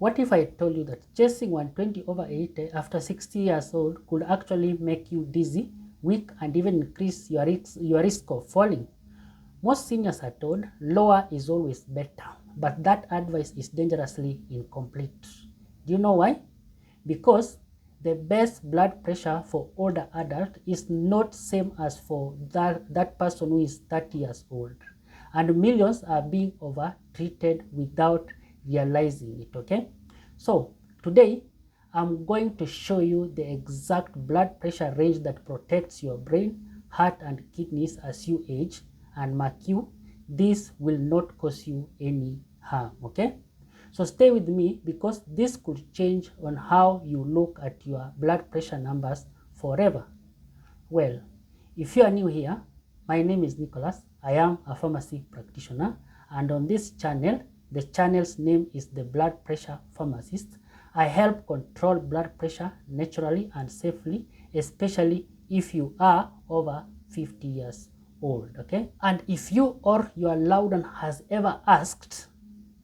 What if I told you that chasing 120/80 after 60 years old could actually make you dizzy, weak, and even increase your risk of falling? Most seniors are told lower is always better, but that advice is dangerously incomplete. Do you know why? Because the best blood pressure for older adult is not same as for that person who is 30 years old. And millions are being over treated without realizing it, okay? So today I'm going to show you the exact blood pressure range that protects your brain, heart, and kidneys as you age, and mark you, this will not cause you any harm, okay? So stay with me because this could change on how you look at your blood pressure numbers forever. Well, if you are new here, my name is Nicholas. I am a pharmacy practitioner, and on this channel, the channel's name is the Blood Pressure Pharmacist. I help control blood pressure naturally and safely, especially if you are over 50 years old, okay? And if you or your loved one has ever asked,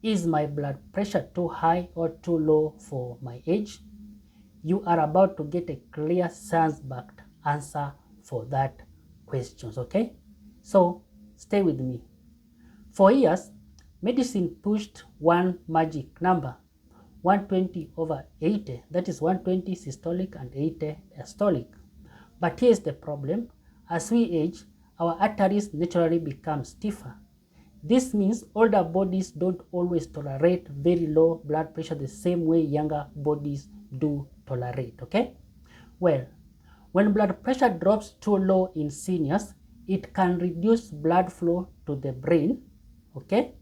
is my blood pressure too high or too low for my age? You are about to get a clear science-backed answer for that questions, okay? So stay with me. For years, medicine pushed one magic number, 120/80. That is 120 systolic and 80 diastolic. But here's the problem. As we age, our arteries naturally become stiffer. This means older bodies don't always tolerate very low blood pressure the same way younger bodies do tolerate, okay? Well, when blood pressure drops too low in seniors, it can reduce blood flow to the brain, okay?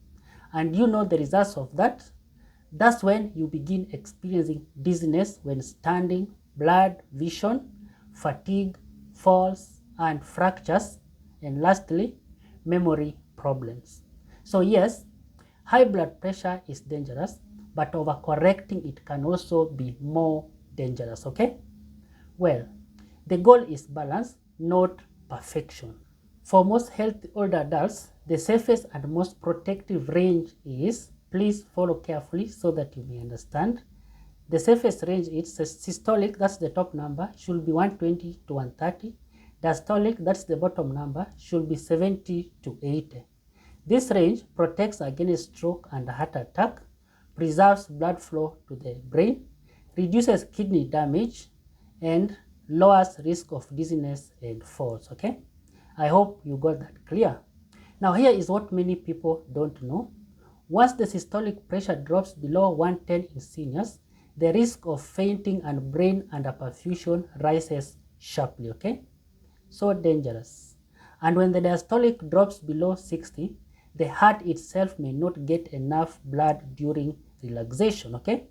And you know the results of that. That's when you begin experiencing dizziness when standing, blurred vision, fatigue, falls, and fractures, and lastly, memory problems. So yes, high blood pressure is dangerous, but overcorrecting it can also be more dangerous, okay? Well, the goal is balance, not perfection. For most healthy older adults, the safest and most protective range is, please follow carefully so that you may understand. The safest range is systolic, that's the top number, should be 120 to 130. Diastolic, that's the bottom number, should be 70 to 80. This range protects against stroke and heart attack, preserves blood flow to the brain, reduces kidney damage, and lowers risk of dizziness and falls, okay? I hope you got that clear. Now here is what many people don't know. Once the systolic pressure drops below 110 in seniors, the risk of fainting and brain underperfusion rises sharply, okay? So dangerous. And when the diastolic drops below 60, the heart itself may not get enough blood during relaxation, okay?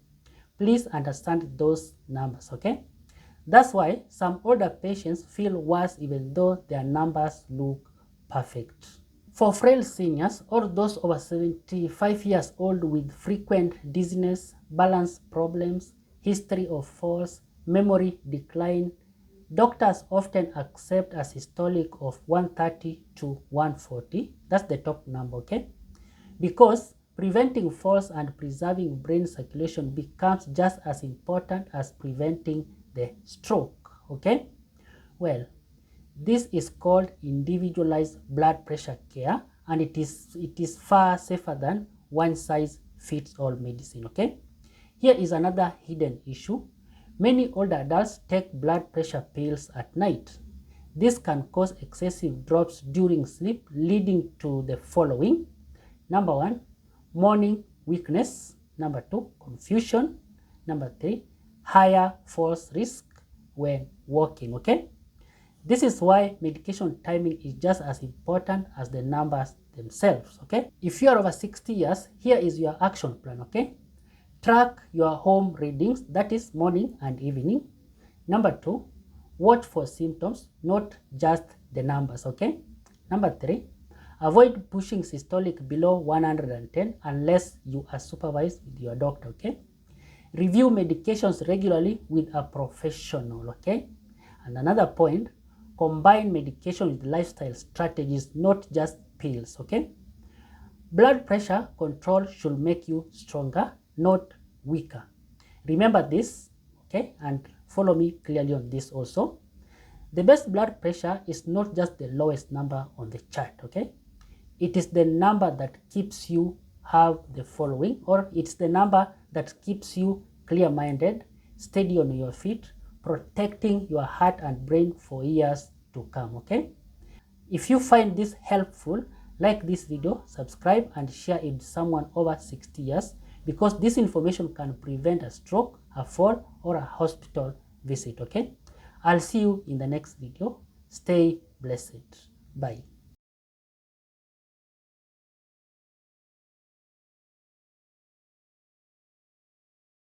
Please understand those numbers, okay? That's why some older patients feel worse even though their numbers look perfect. For frail seniors or those over 75 years old with frequent dizziness, balance problems, history of falls, memory decline, doctors often accept a systolic of 130 to 140. That's the top number, okay? Because preventing falls and preserving brain circulation becomes just as important as preventing the stroke, okay? Well, this is called individualized blood pressure care, and it is far safer than one-size-fits-all medicine, okay? Here is another hidden issue. Many older adults take blood pressure pills at night. This can cause excessive drops during sleep, leading to the following. Number 1, morning weakness. Number 2, confusion. Number 3, higher falls risk when walking, okay? This is why medication timing is just as important as the numbers themselves, okay? If you are over 60 years, here is your action plan, okay? Track your home readings, that is morning and evening. Number 2, watch for symptoms, not just the numbers, okay? Number 3, avoid pushing systolic below 110 unless you are supervised with your doctor, okay? Review medications regularly with a professional, okay? And another point, combine medication with lifestyle strategies, not just pills, okay? Blood pressure control should make you stronger, not weaker. Remember this, okay, and follow me clearly on this also. The best blood pressure is not just the lowest number on the chart, okay? It is the number that keeps you have the following, or it's the number that keeps you clear-minded, steady on your feet, protecting your heart and brain for years to come, okay? If you find this helpful, like this video, subscribe and share it with someone over 60 years, because this information can prevent a stroke, a fall, or a hospital visit, okay? I'll see you in the next video. Stay blessed. Bye.